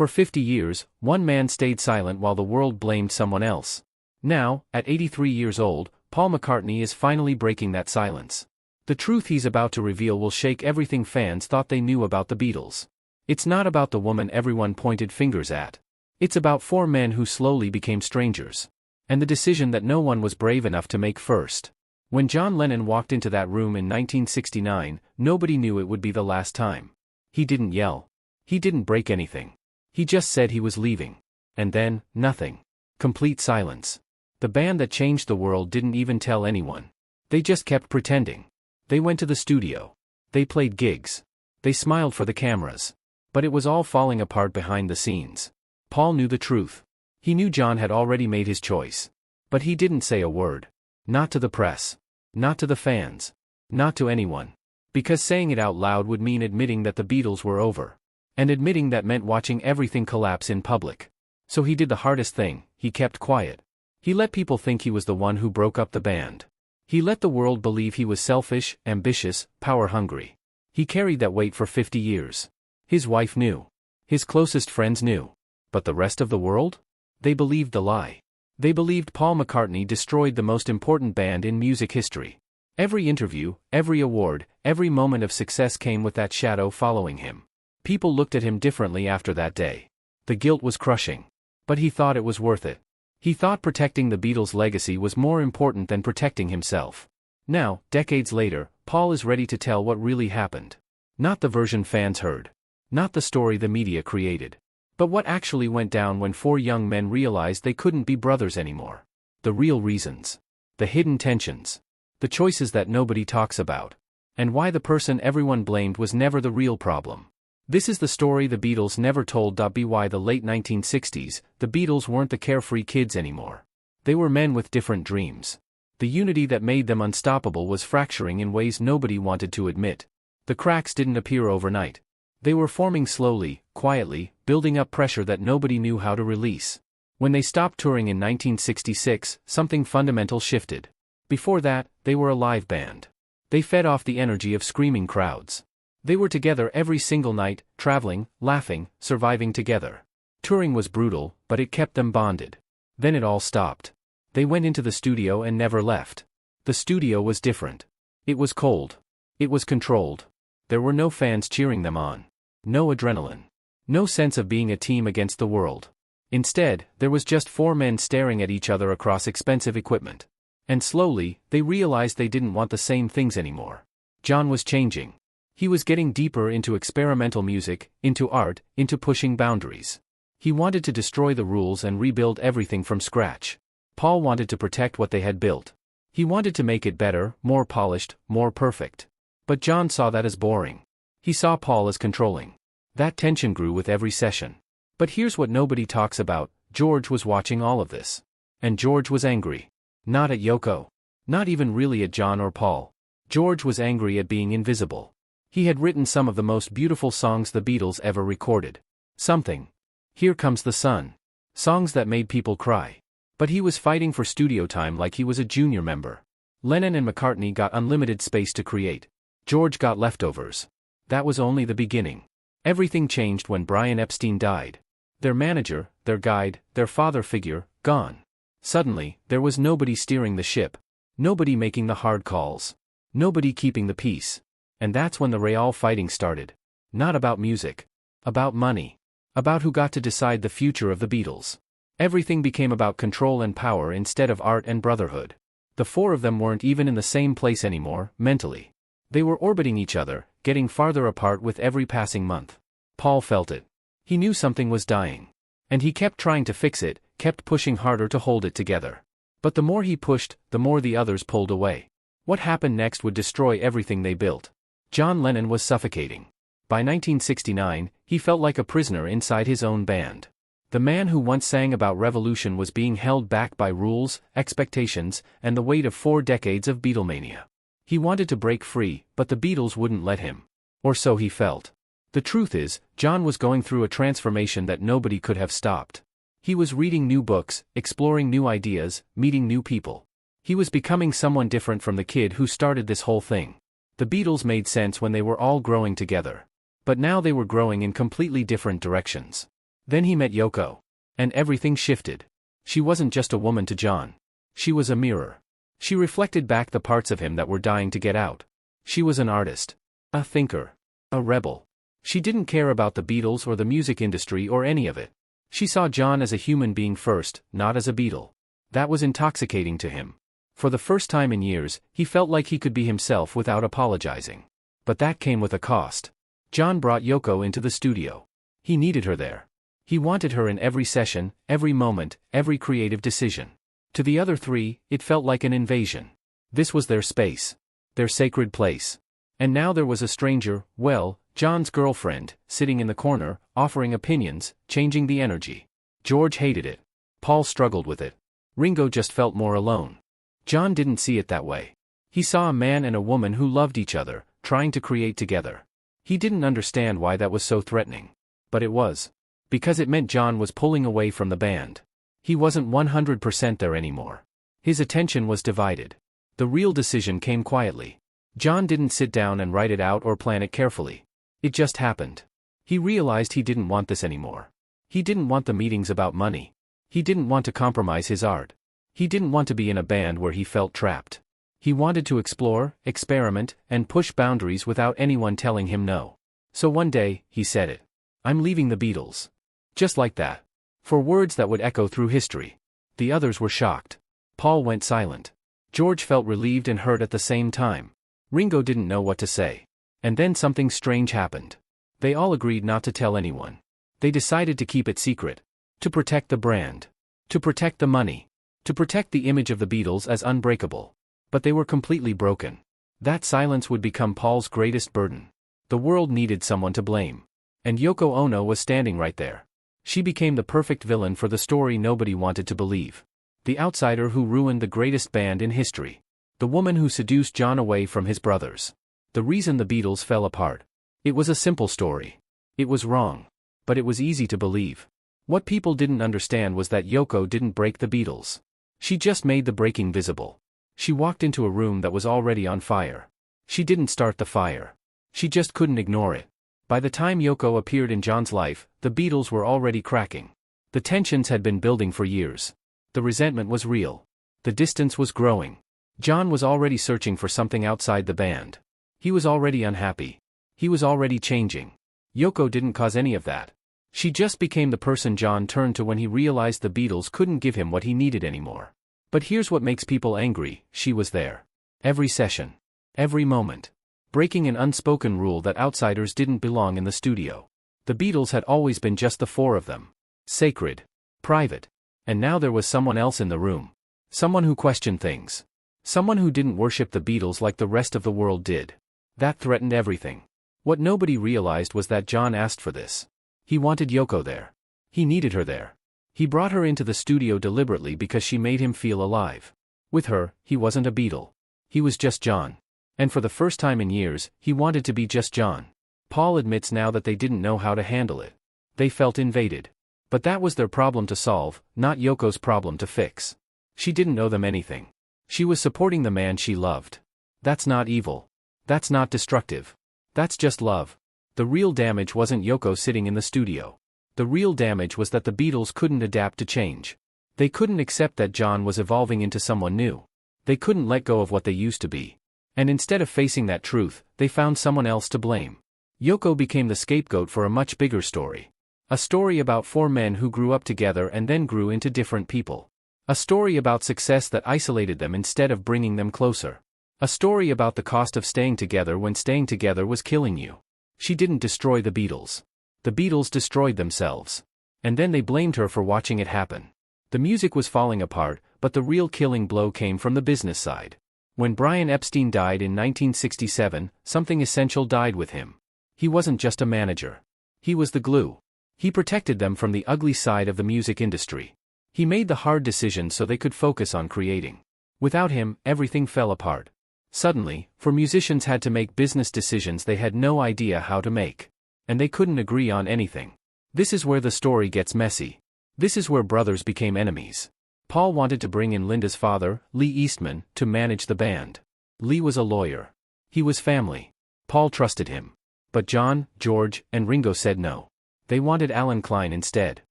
For 50 years, one man stayed silent while the world blamed someone else. Now, at 83 years old, Paul McCartney is finally breaking that silence. The truth he's about to reveal will shake everything fans thought they knew about the Beatles. It's not about the woman everyone pointed fingers at. It's about four men who slowly became strangers. And the decision that no one was brave enough to make first. When John Lennon walked into that room in 1969, nobody knew it would be the last time. He didn't yell. He didn't break anything. He just said he was leaving. And then, nothing. Complete silence. The band that changed the world didn't even tell anyone. They just kept pretending. They went to the studio. They played gigs. They smiled for the cameras. But it was all falling apart behind the scenes. Paul knew the truth. He knew John had already made his choice. But he didn't say a word. Not to the press. Not to the fans. Not to anyone. Because saying it out loud would mean admitting that the Beatles were over. And admitting that meant watching everything collapse in public. So he did the hardest thing, he kept quiet. He let people think he was the one who broke up the band. He let the world believe he was selfish, ambitious, power-hungry. He carried that weight for 50 years. His wife knew. His closest friends knew. But the rest of the world? They believed the lie. They believed Paul McCartney destroyed the most important band in music history. Every interview, every award, every moment of success came with that shadow following him. People looked at him differently after that day. The guilt was crushing. But he thought it was worth it. He thought protecting the Beatles' legacy was more important than protecting himself. Now, decades later, Paul is ready to tell what really happened. Not the version fans heard. Not the story the media created. But what actually went down when four young men realized they couldn't be brothers anymore. The real reasons. The hidden tensions. The choices that nobody talks about. And why the person everyone blamed was never the real problem. This is the story the Beatles never told. By the late 1960s, the Beatles weren't the carefree kids anymore. They were men with different dreams. The unity that made them unstoppable was fracturing in ways nobody wanted to admit. The cracks didn't appear overnight. They were forming slowly, quietly, building up pressure that nobody knew how to release. When they stopped touring in 1966, something fundamental shifted. Before that, they were a live band. They fed off the energy of screaming crowds. They were together every single night, traveling, laughing, surviving together. Touring was brutal, but it kept them bonded. Then it all stopped. They went into the studio and never left. The studio was different. It was cold. It was controlled. There were no fans cheering them on. No adrenaline. No sense of being a team against the world. Instead, there was just four men staring at each other across expensive equipment. And slowly, they realized they didn't want the same things anymore. John was changing. He was getting deeper into experimental music, into art, into pushing boundaries. He wanted to destroy the rules and rebuild everything from scratch. Paul wanted to protect what they had built. He wanted to make it better, more polished, more perfect. But John saw that as boring. He saw Paul as controlling. That tension grew with every session. But here's what nobody talks about: George was watching all of this. And George was angry. Not at Yoko. Not even really at John or Paul. George was angry at being invisible. He had written some of the most beautiful songs the Beatles ever recorded. Something. Here Comes the Sun. Songs that made people cry. But he was fighting for studio time like he was a junior member. Lennon and McCartney got unlimited space to create. George got leftovers. That was only the beginning. Everything changed when Brian Epstein died. Their manager, their guide, their father figure, gone. Suddenly, there was nobody steering the ship. Nobody making the hard calls. Nobody keeping the peace. And that's when the real fighting started. Not about music. About money. About who got to decide the future of the Beatles. Everything became about control and power instead of art and brotherhood. The four of them weren't even in the same place anymore, mentally. They were orbiting each other, getting farther apart with every passing month. Paul felt it. He knew something was dying. And he kept trying to fix it, kept pushing harder to hold it together. But the more he pushed, the more the others pulled away. What happened next would destroy everything they built. John Lennon was suffocating. By 1969, he felt like a prisoner inside his own band. The man who once sang about revolution was being held back by rules, expectations, and the weight of 4 decades of Beatlemania. He wanted to break free, but the Beatles wouldn't let him. Or so he felt. The truth is, John was going through a transformation that nobody could have stopped. He was reading new books, exploring new ideas, meeting new people. He was becoming someone different from the kid who started this whole thing. The Beatles made sense when they were all growing together. But now they were growing in completely different directions. Then he met Yoko. And everything shifted. She wasn't just a woman to John. She was a mirror. She reflected back the parts of him that were dying to get out. She was an artist. A thinker. A rebel. She didn't care about the Beatles or the music industry or any of it. She saw John as a human being first, not as a Beatle. That was intoxicating to him. For the first time in years, he felt like he could be himself without apologizing. But that came with a cost. John brought Yoko into the studio. He needed her there. He wanted her in every session, every moment, every creative decision. To the other three, it felt like an invasion. This was their space. Their sacred place. And now there was a stranger, well, John's girlfriend, sitting in the corner, offering opinions, changing the energy. George hated it. Paul struggled with it. Ringo just felt more alone. John didn't see it that way. He saw a man and a woman who loved each other, trying to create together. He didn't understand why that was so threatening. But it was. Because it meant John was pulling away from the band. He wasn't 100% there anymore. His attention was divided. The real decision came quietly. John didn't sit down and write it out or plan it carefully. It just happened. He realized he didn't want this anymore. He didn't want the meetings about money. He didn't want to compromise his art. He didn't want to be in a band where he felt trapped. He wanted to explore, experiment, and push boundaries without anyone telling him no. So one day, he said it. I'm leaving the Beatles. Just like that. For words that would echo through history. The others were shocked. Paul went silent. George felt relieved and hurt at the same time. Ringo didn't know what to say. And then something strange happened. They all agreed not to tell anyone. They decided to keep it secret. To protect the brand. To protect the money. To protect the image of the Beatles as unbreakable. But they were completely broken. That silence would become Paul's greatest burden. The world needed someone to blame. And Yoko Ono was standing right there. She became the perfect villain for the story nobody wanted to believe. The outsider who ruined the greatest band in history. The woman who seduced John away from his brothers. The reason the Beatles fell apart. It was a simple story. It was wrong. But it was easy to believe. What people didn't understand was that Yoko didn't break the Beatles. She just made the breaking visible. She walked into a room that was already on fire. She didn't start the fire. She just couldn't ignore it. By the time Yoko appeared in John's life, the Beatles were already cracking. The tensions had been building for years. The resentment was real. The distance was growing. John was already searching for something outside the band. He was already unhappy. He was already changing. Yoko didn't cause any of that. She just became the person John turned to when he realized the Beatles couldn't give him what he needed anymore. But here's what makes people angry, she was there. Every session. Every moment. Breaking an unspoken rule that outsiders didn't belong in the studio. The Beatles had always been just the four of them. Sacred. Private. And now there was someone else in the room. Someone who questioned things. Someone who didn't worship the Beatles like the rest of the world did. That threatened everything. What nobody realized was that John asked for this. He wanted Yoko there. He needed her there. He brought her into the studio deliberately because she made him feel alive. With her, he wasn't a Beatle. He was just John. And for the first time in years, he wanted to be just John. Paul admits now that they didn't know how to handle it. They felt invaded. But that was their problem to solve, not Yoko's problem to fix. She didn't owe them anything. She was supporting the man she loved. That's not evil. That's not destructive. That's just love. The real damage wasn't Yoko sitting in the studio. The real damage was that the Beatles couldn't adapt to change. They couldn't accept that John was evolving into someone new. They couldn't let go of what they used to be. And instead of facing that truth, they found someone else to blame. Yoko became the scapegoat for a much bigger story. A story about four men who grew up together and then grew into different people. A story about success that isolated them instead of bringing them closer. A story about the cost of staying together when staying together was killing you. She didn't destroy the Beatles. The Beatles destroyed themselves. And then they blamed her for watching it happen. The music was falling apart, but the real killing blow came from the business side. When Brian Epstein died in 1967, something essential died with him. He wasn't just a manager. He was the glue. He protected them from the ugly side of the music industry. He made the hard decisions so they could focus on creating. Without him, everything fell apart. Suddenly, for musicians had to make business decisions they had no idea how to make. And they couldn't agree on anything. This is where the story gets messy. This is where brothers became enemies. Paul wanted to bring in Linda's father, Lee Eastman, to manage the band. Lee was a lawyer. He was family. Paul trusted him. But John, George, and Ringo said no. They wanted Alan Klein instead.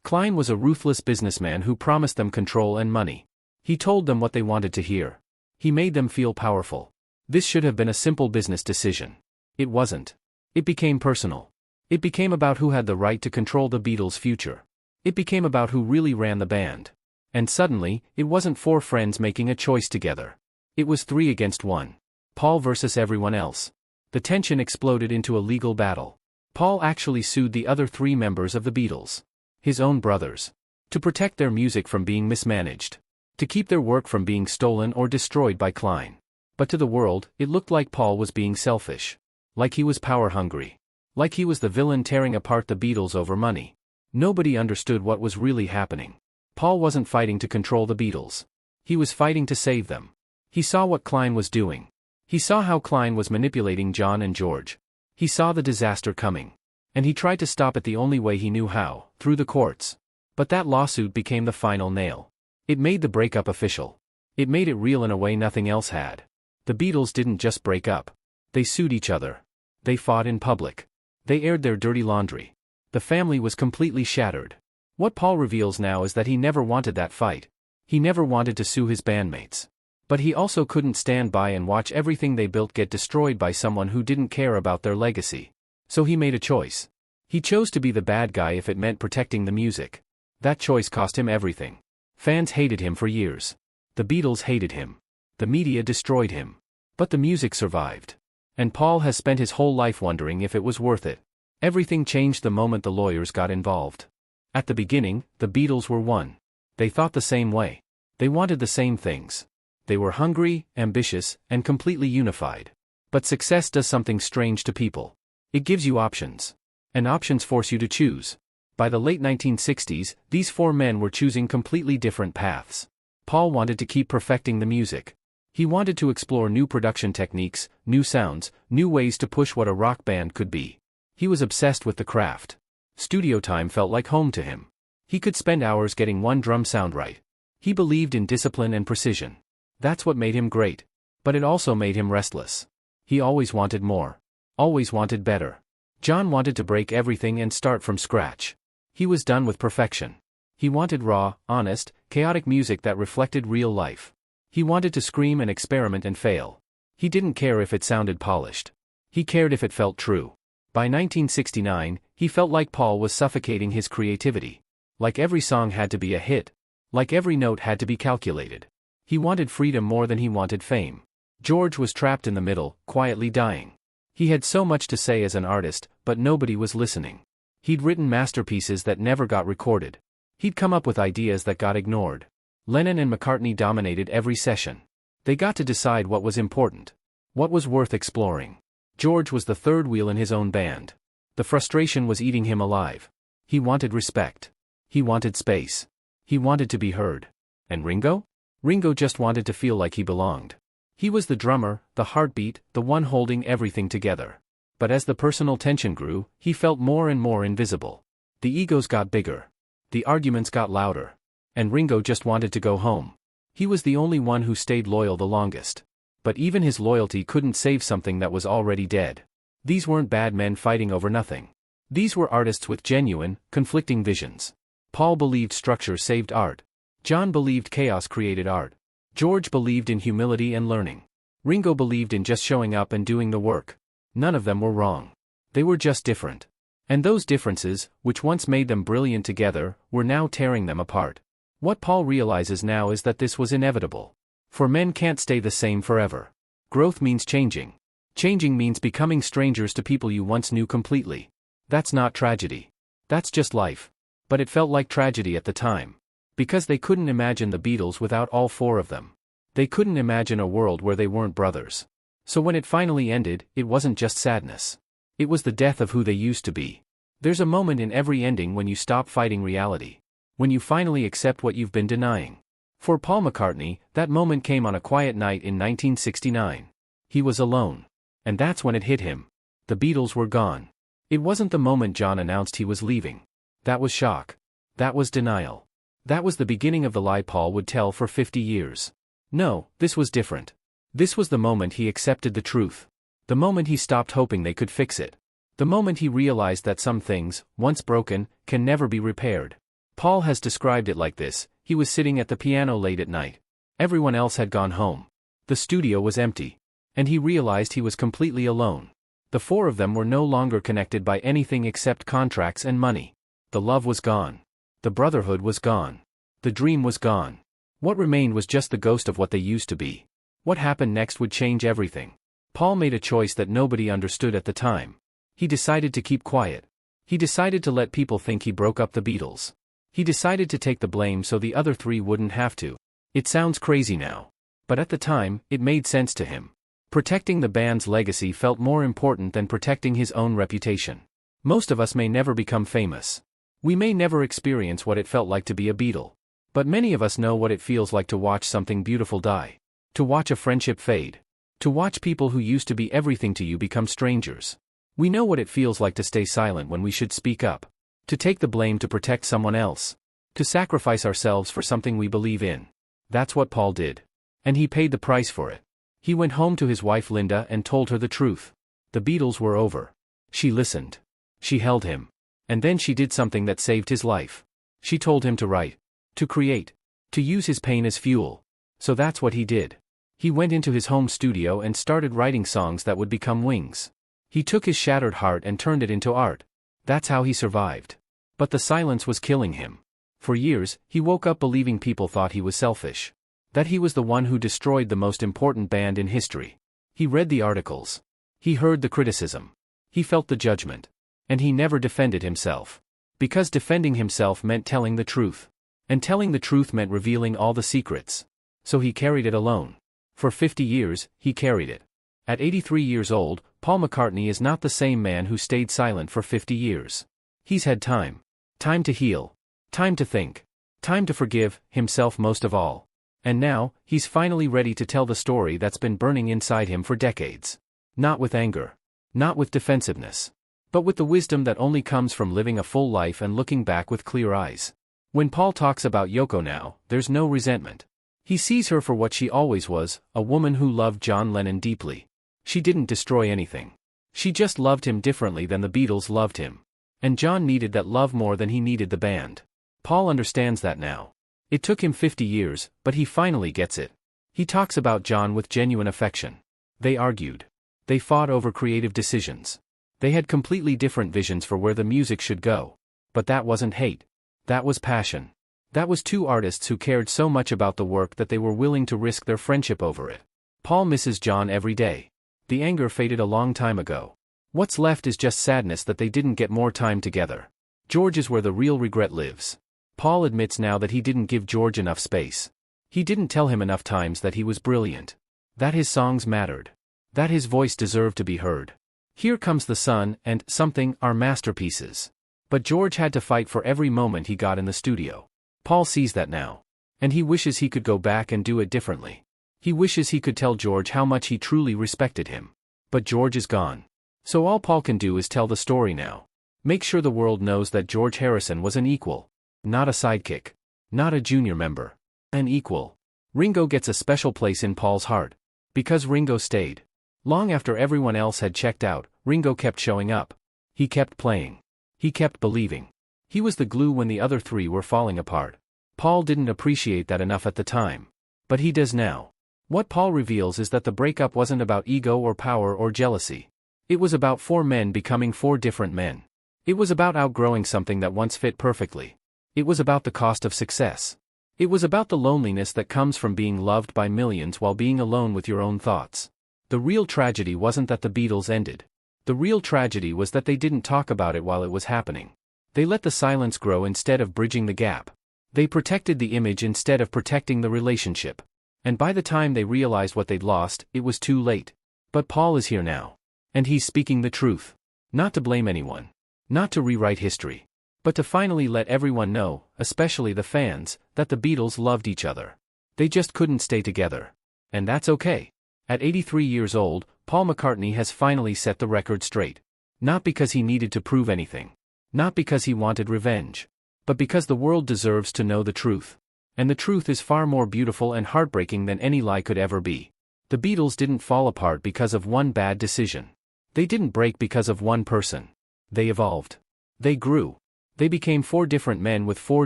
Klein was a ruthless businessman who promised them control and money. He told them what they wanted to hear. He made them feel powerful. This should have been a simple business decision. It wasn't. It became personal. It became about who had the right to control the Beatles' future. It became about who really ran the band. And suddenly, it wasn't four friends making a choice together. It was 3 against 1. Paul versus everyone else. The tension exploded into a legal battle. Paul actually sued the other 3 members of the Beatles. His own brothers. To protect their music from being mismanaged. To keep their work from being stolen or destroyed by Klein. But to the world, it looked like Paul was being selfish. Like he was power-hungry. Like he was the villain tearing apart the Beatles over money. Nobody understood what was really happening. Paul wasn't fighting to control the Beatles. He was fighting to save them. He saw what Klein was doing. He saw how Klein was manipulating John and George. He saw the disaster coming. And he tried to stop it the only way he knew how, through the courts. But that lawsuit became the final nail. It made the breakup official. It made it real in a way nothing else had. The Beatles didn't just break up. They sued each other. They fought in public. They aired their dirty laundry. The family was completely shattered. What Paul reveals now is that he never wanted that fight. He never wanted to sue his bandmates. But he also couldn't stand by and watch everything they built get destroyed by someone who didn't care about their legacy. So he made a choice. He chose to be the bad guy if it meant protecting the music. That choice cost him everything. Fans hated him for years. The Beatles hated him. The media destroyed him. But the music survived. And Paul has spent his whole life wondering if it was worth it. Everything changed the moment the lawyers got involved. At the beginning, the Beatles were one. They thought the same way. They wanted the same things. They were hungry, ambitious, and completely unified. But success does something strange to people. It gives you options. And options force you to choose. By the late 1960s, these 4 men were choosing completely different paths. Paul wanted to keep perfecting the music. He wanted to explore new production techniques, new sounds, new ways to push what a rock band could be. He was obsessed with the craft. Studio time felt like home to him. He could spend hours getting one drum sound right. He believed in discipline and precision. That's what made him great. But it also made him restless. He always wanted more. Always wanted better. John wanted to break everything and start from scratch. He was done with perfection. He wanted raw, honest, chaotic music that reflected real life. He wanted to scream and experiment and fail. He didn't care if it sounded polished. He cared if it felt true. By 1969, he felt like Paul was suffocating his creativity. Like every song had to be a hit. Like every note had to be calculated. He wanted freedom more than he wanted fame. George was trapped in the middle, quietly dying. He had so much to say as an artist, but nobody was listening. He'd written masterpieces that never got recorded. He'd come up with ideas that got ignored. Lennon and McCartney dominated every session. They got to decide what was important. What was worth exploring. George was the third wheel in his own band. The frustration was eating him alive. He wanted respect. He wanted space. He wanted to be heard. And Ringo? Ringo just wanted to feel like he belonged. He was the drummer, the heartbeat, the one holding everything together. But as the personal tension grew, he felt more and more invisible. The egos got bigger. The arguments got louder. And Ringo just wanted to go home. He was the only one who stayed loyal the longest. But even his loyalty couldn't save something that was already dead. These weren't bad men fighting over nothing. These were artists with genuine, conflicting visions. Paul believed structure saved art. John believed chaos created art. George believed in humility and learning. Ringo believed in just showing up and doing the work. None of them were wrong. They were just different. And those differences, which once made them brilliant together, were now tearing them apart. What Paul realizes now is that this was inevitable. For men can't stay the same forever. Growth means changing. Changing means becoming strangers to people you once knew completely. That's not tragedy. That's just life. But it felt like tragedy at the time. Because they couldn't imagine the Beatles without all 4 of them. They couldn't imagine a world where they weren't brothers. So when it finally ended, it wasn't just sadness. It was the death of who they used to be. There's a moment in every ending when you stop fighting reality. When you finally accept what you've been denying. For Paul McCartney, that moment came on a quiet night in 1969. He was alone. And that's when it hit him. The Beatles were gone. It wasn't the moment John announced he was leaving. That was shock. That was denial. That was the beginning of the lie Paul would tell for 50 years. No, this was different. This was the moment he accepted the truth. The moment he stopped hoping they could fix it. The moment he realized that some things, once broken, can never be repaired. Paul has described it like this: he was sitting at the piano late at night. Everyone else had gone home. The studio was empty. And he realized he was completely alone. The four of them were no longer connected by anything except contracts and money. The love was gone. The brotherhood was gone. The dream was gone. What remained was just the ghost of what they used to be. What happened next would change everything. Paul made a choice that nobody understood at the time. He decided to keep quiet. He decided to let people think he broke up the Beatles. He decided to take the blame so the other three wouldn't have to. It sounds crazy now. But at the time, it made sense to him. Protecting the band's legacy felt more important than protecting his own reputation. Most of us may never become famous. We may never experience what it felt like to be a Beatle. But many of us know what it feels like to watch something beautiful die. To watch a friendship fade. To watch people who used to be everything to you become strangers. We know what it feels like to stay silent when we should speak up. To take the blame to protect someone else. To sacrifice ourselves for something we believe in. That's what Paul did. And he paid the price for it. He went home to his wife Linda and told her the truth. The Beatles were over. She listened. She held him. And then she did something that saved his life. She told him to write. To create. To use his pain as fuel. So that's what he did. He went into his home studio and started writing songs that would become wings. He took his shattered heart and turned it into art. That's how he survived. But the silence was killing him. For years, he woke up believing people thought he was selfish. That he was the one who destroyed the most important band in history. He read the articles. He heard the criticism. He felt the judgment. And he never defended himself. Because defending himself meant telling the truth. And telling the truth meant revealing all the secrets. So he carried it alone. For 50 years, he carried it. At 83 years old, Paul McCartney is not the same man who stayed silent for 50 years. He's had time. Time to heal. Time to think. Time to forgive himself most of all. And now, he's finally ready to tell the story that's been burning inside him for decades. Not with anger. Not with defensiveness. But with the wisdom that only comes from living a full life and looking back with clear eyes. When Paul talks about Yoko now, there's no resentment. He sees her for what she always was, a woman who loved John Lennon deeply. She didn't destroy anything. She just loved him differently than the Beatles loved him. And John needed that love more than he needed the band. Paul understands that now. It took him 50 years, but he finally gets it. He talks about John with genuine affection. They argued. They fought over creative decisions. They had completely different visions for where the music should go. But that wasn't hate. That was passion. That was two artists who cared so much about the work that they were willing to risk their friendship over it. Paul misses John every day. The anger faded a long time ago. What's left is just sadness that they didn't get more time together. George is where the real regret lives. Paul admits now that he didn't give George enough space. He didn't tell him enough times that he was brilliant. That his songs mattered. That his voice deserved to be heard. Here Comes the Sun and Something are masterpieces. But George had to fight for every moment he got in the studio. Paul sees that now. And he wishes he could go back and do it differently. He wishes he could tell George how much he truly respected him. But George is gone. So all Paul can do is tell the story now. Make sure the world knows that George Harrison was an equal. Not a sidekick. Not a junior member. An equal. Ringo gets a special place in Paul's heart. Because Ringo stayed. Long after everyone else had checked out, Ringo kept showing up. He kept playing. He kept believing. He was the glue when the other three were falling apart. Paul didn't appreciate that enough at the time. But he does now. What Paul reveals is that the breakup wasn't about ego or power or jealousy. It was about four men becoming four different men. It was about outgrowing something that once fit perfectly. It was about the cost of success. It was about the loneliness that comes from being loved by millions while being alone with your own thoughts. The real tragedy wasn't that the Beatles ended. The real tragedy was that they didn't talk about it while it was happening. They let the silence grow instead of bridging the gap. They protected the image instead of protecting the relationship. And by the time they realized what they'd lost, it was too late. But Paul is here now. And he's speaking the truth. Not to blame anyone. Not to rewrite history. But to finally let everyone know, especially the fans, that the Beatles loved each other. They just couldn't stay together. And that's okay. At 83 years old, Paul McCartney has finally set the record straight. Not because he needed to prove anything. Not because he wanted revenge. But because the world deserves to know the truth. And the truth is far more beautiful and heartbreaking than any lie could ever be. The Beatles didn't fall apart because of one bad decision. They didn't break because of one person. They evolved. They grew. They became 4 different men with 4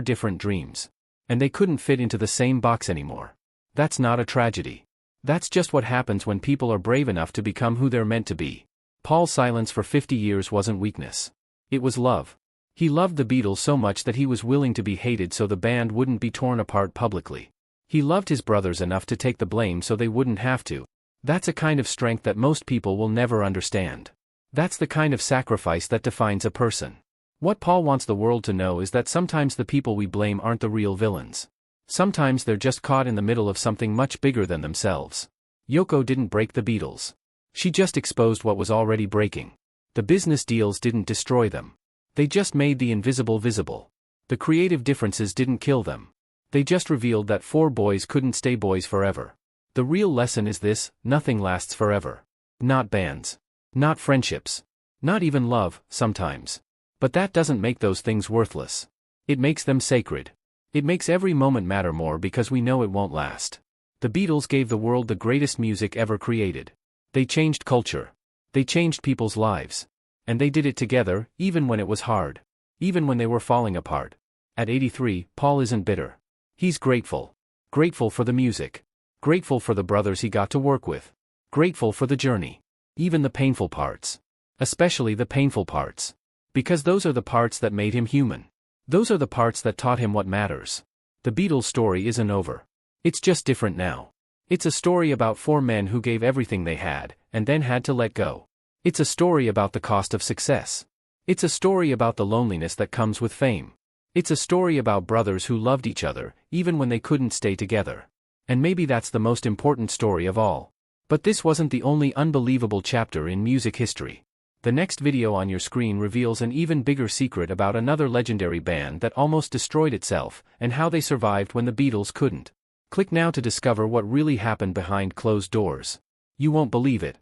different dreams. And they couldn't fit into the same box anymore. That's not a tragedy. That's just what happens when people are brave enough to become who they're meant to be. Paul's silence for 50 years wasn't weakness. It was love. He loved the Beatles so much that he was willing to be hated so the band wouldn't be torn apart publicly. He loved his brothers enough to take the blame so they wouldn't have to. That's a kind of strength that most people will never understand. That's the kind of sacrifice that defines a person. What Paul wants the world to know is that sometimes the people we blame aren't the real villains. Sometimes they're just caught in the middle of something much bigger than themselves. Yoko didn't break the Beatles. She just exposed what was already breaking. The business deals didn't destroy them. They just made the invisible visible. The creative differences didn't kill them. They just revealed that 4 boys couldn't stay boys forever. The real lesson is this: nothing lasts forever. Not bands. Not friendships. Not even love, sometimes. But that doesn't make those things worthless. It makes them sacred. It makes every moment matter more because we know it won't last. The Beatles gave the world the greatest music ever created. They changed culture. They changed people's lives. And they did it together, even when it was hard. Even when they were falling apart. At 83, Paul isn't bitter. He's grateful. Grateful for the music. Grateful for the brothers he got to work with. Grateful for the journey. Even the painful parts. Especially the painful parts. Because those are the parts that made him human. Those are the parts that taught him what matters. The Beatles story isn't over. It's just different now. It's a story about 4 men who gave everything they had, and then had to let go. It's a story about the cost of success. It's a story about the loneliness that comes with fame. It's a story about brothers who loved each other, even when they couldn't stay together. And maybe that's the most important story of all. But this wasn't the only unbelievable chapter in music history. The next video on your screen reveals an even bigger secret about another legendary band that almost destroyed itself, and how they survived when the Beatles couldn't. Click now to discover what really happened behind closed doors. You won't believe it.